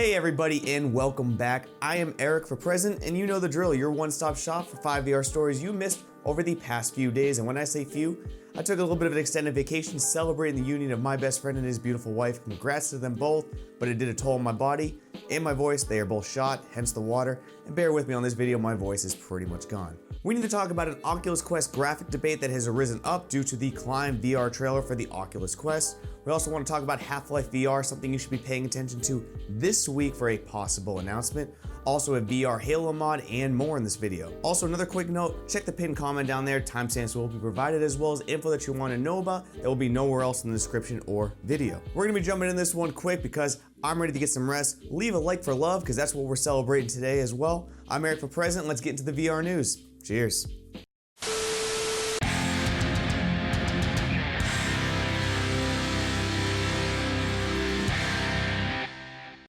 Hey everybody and welcome back. I am Eric for Present, and you know the drill, your one-stop shop for 5 VR stories you missed over the past few days. And when I say few, I took a little bit of an extended vacation celebrating the union of my best friend and his beautiful wife. Congrats to them both, but it did a toll on my body and my voice. They are both shot, hence the water. And bear with me on this video, my voice is pretty much gone. We need to talk about an Oculus Quest graphic debate that has arisen up due to the Climb VR trailer for the Oculus Quest. We also want to talk about Half-Life VR, something you should be paying attention to this week for a possible announcement. Also a VR Halo mod and more in this video. Also another quick note, check the pinned comment down there. Timestamps will be provided as well as info that you want to know about that will be nowhere else in the description or video. We're going to be jumping in this one quick because I'm ready to get some rest. Leave a like for love because that's what we're celebrating today as well. I'm Eric for Present. Let's get into the VR news. Cheers.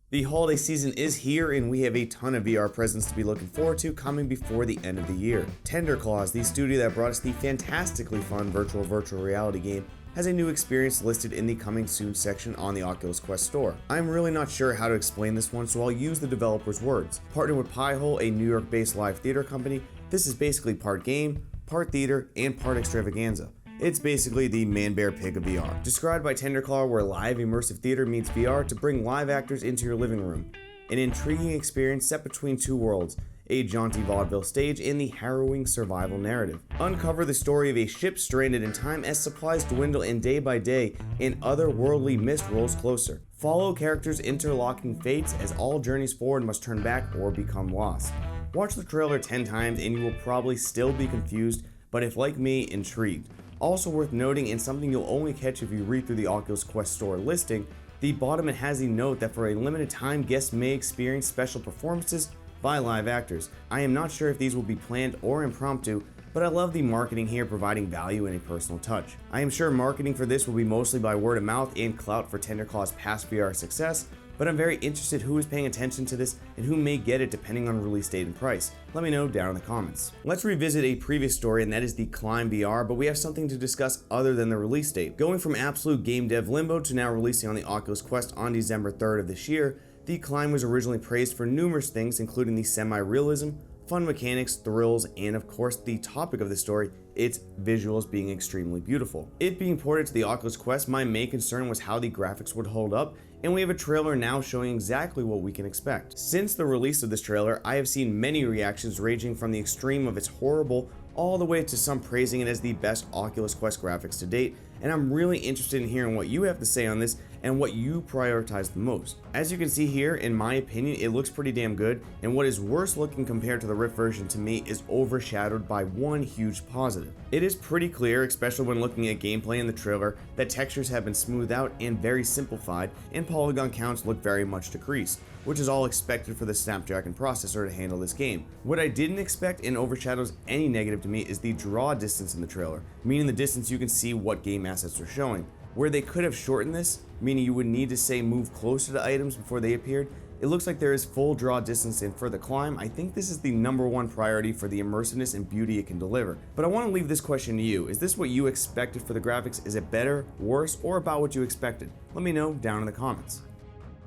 The holiday season is here and we have a ton of VR presents to be looking forward to coming before the end of the year. Tender Claws, the studio that brought us the fantastically fun virtual reality game, has a new experience listed in the coming soon section on the Oculus Quest store. I'm really not sure how to explain this one, so I'll use the developer's words. Partnered with Piehole, a New York-based live theater company, this is basically part game, part theater, and part extravaganza. It's basically the man-bear-pig of VR. Described by Tenderclaw, where live immersive theater meets VR to bring live actors into your living room. An intriguing experience set between two worlds, a jaunty vaudeville stage and the harrowing survival narrative. Uncover the story of a ship stranded in time as supplies dwindle and day by day and otherworldly mist rolls closer. Follow characters' interlocking fates as all journeys forward must turn back or become lost. Watch the trailer 10 times and you will probably still be confused, but if like me, intrigued. Also worth noting, and something you'll only catch if you read through the Oculus Quest store listing, the bottom it has a note that for a limited time, guests may experience special performances by live actors. I am not sure if these will be planned or impromptu, but I love the marketing here providing value and a personal touch. I am sure marketing for this will be mostly by word of mouth and clout for Tenderclaw's past VR success, but I'm very interested who is paying attention to this and who may get it depending on release date and price. Let me know down in the comments. Let's revisit a previous story, and that is the Climb VR, but we have something to discuss other than the release date. Going from absolute game dev limbo to now releasing on the Oculus Quest on December 3rd of this year, the Climb was originally praised for numerous things, including the semi-realism, fun mechanics, thrills, and of course the topic of the story, its visuals being extremely beautiful. It being ported to the Oculus Quest, my main concern was how the graphics would hold up, and we have a trailer now showing exactly what we can expect. Since the release of this trailer, I have seen many reactions ranging from the extreme of it's horrible all the way to some praising it as the best Oculus Quest graphics to date, and I'm really interested in hearing what you have to say on this and what you prioritize the most. As you can see here, in my opinion, it looks pretty damn good, and what is worse looking compared to the Rift version to me is overshadowed by one huge positive. It is pretty clear, especially when looking at gameplay in the trailer, that textures have been smoothed out and very simplified, and polygon counts look very much decreased, which is all expected for the Snapdragon processor to handle this game. What I didn't expect and overshadows any negative to me is the draw distance in the trailer, meaning the distance you can see what game assets are showing. Where they could have shortened this, meaning you would need to say move closer to items before they appeared, it looks like there is full draw distance, and for the Climb, I think this is the #1 priority for the immersiveness and beauty it can deliver. But I want to leave this question to you. Is this what you expected for the graphics? Is it better, worse, or about what you expected? Let me know down in the comments.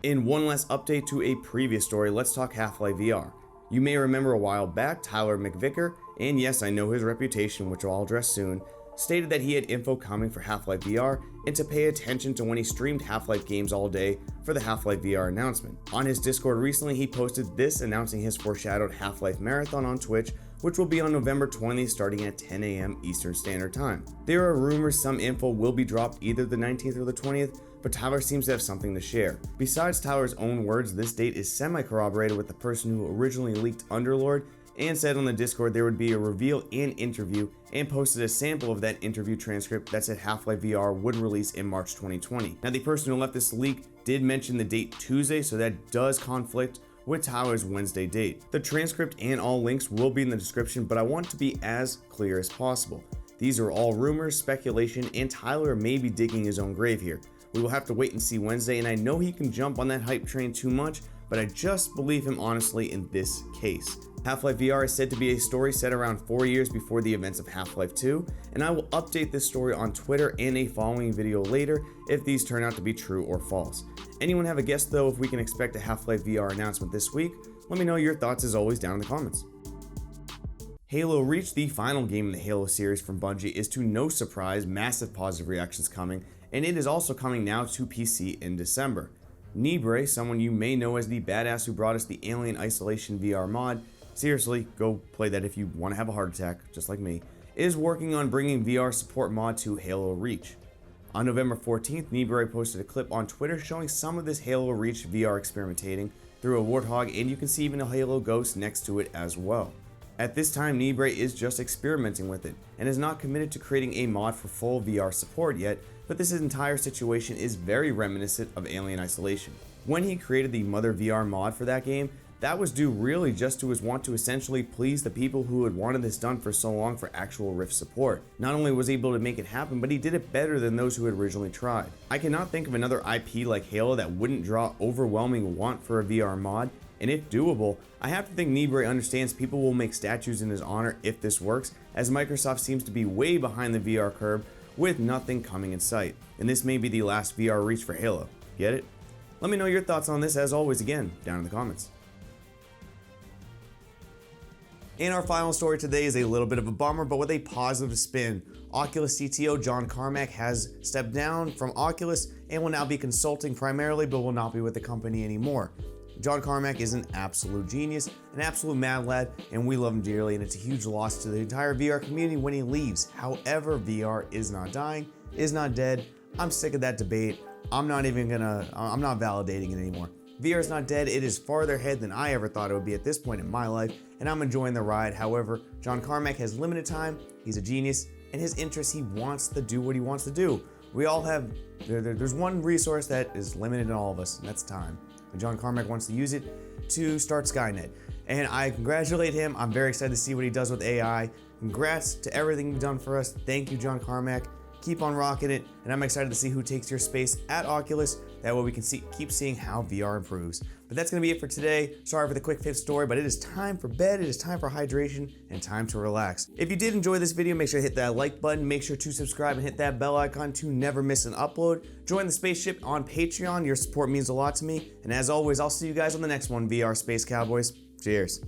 In one last update to a previous story, let's talk Half-Life VR. You may remember a while back, Tyler McVicker, and yes, I know his reputation, which I'll address soon, stated that he had info coming for Half-Life VR and to pay attention to when he streamed Half-Life games all day for the Half-Life VR announcement. On his Discord recently, he posted this announcing his foreshadowed Half-Life marathon on Twitch, which will be on November 20th starting at 10 AM Eastern Standard Time. There are rumors some info will be dropped either the 19th or the 20th, but Tyler seems to have something to share. Besides Tyler's own words, this date is semi-corroborated with the person who originally leaked Underlord and said on the Discord there would be a reveal and interview, and posted a sample of that interview transcript that said Half-Life VR would release in March 2020. Now the person who left this leak did mention the date Tuesday, so that does conflict with Tyler's Wednesday date. The transcript and all links will be in the description, but I want to be as clear as possible. These are all rumors, speculation, and Tyler may be digging his own grave here. We will have to wait and see Wednesday, and I know he can jump on that hype train too much, but but I just believe him honestly in this case. Half-Life VR is said to be a story set around 4 years before the events of Half-Life 2, and I will update this story on Twitter and a following video later if these turn out to be true or false. Anyone have a guess though if we can expect a Half-Life VR announcement this week? Let me know your thoughts as always down in the comments. Halo Reach, the final game in the Halo series from Bungie, is to no surprise massive positive reactions coming, and it is also coming now to PC in December. Nibre, someone you may know as the badass who brought us the Alien Isolation VR mod, seriously, go play that if you want to have a heart attack, just like me, is working on bringing VR support mod to Halo Reach. On November 14th, Nibre posted a clip on Twitter showing some of this Halo Reach VR experimentating through a Warthog, and you can see even a Halo Ghost next to it as well. At this time, Nibre is just experimenting with it, and is not committed to creating a mod for full VR support yet, but this entire situation is very reminiscent of Alien Isolation. When he created the MotherVR mod for that game, that was due really just to his want to essentially please the people who had wanted this done for so long for actual Rift support. Not only was he able to make it happen, but he did it better than those who had originally tried. I cannot think of another IP like Halo that wouldn't draw overwhelming want for a VR mod, and if doable, I have to think Nibre understands people will make statues in his honor if this works, as Microsoft seems to be way behind the VR curve with nothing coming in sight. And this may be the last VR Reach for Halo. Get it? Let me know your thoughts on this as always again down in the comments. And our final story today is a little bit of a bummer, but with a positive spin. Oculus CTO John Carmack has stepped down from Oculus and will now be consulting primarily, but will not be with the company anymore. John Carmack is an absolute genius, an absolute mad lad, and we love him dearly, and it's a huge loss to the entire VR community when he leaves. However, VR is not dying, is not dead. I'm sick of that debate. I'm not validating it anymore. VR is not dead, it is farther ahead than I ever thought it would be at this point in my life, and I'm enjoying the ride. However, John Carmack has limited time, he's a genius, and his interests, he wants to do what he wants to do. We all have, there's one resource that is limited in all of us, and that's time. And John Carmack wants to use it to start Skynet. And I congratulate him, I'm very excited to see what he does with AI. Congrats to everything you've done for us. Thank you, John Carmack. Keep on rocking it, and I'm excited to see who takes your space at Oculus. That way we can keep seeing how VR improves. But that's gonna be it for today. Sorry for the quick fifth story, but it is time for bed, it is time for hydration, and time to relax. If you did enjoy this video, make sure to hit that like button, make sure to subscribe and hit that bell icon to never miss an upload. Join the spaceship on Patreon, your support means a lot to me. And as always, I'll see you guys on the next one, VR Space Cowboys. Cheers.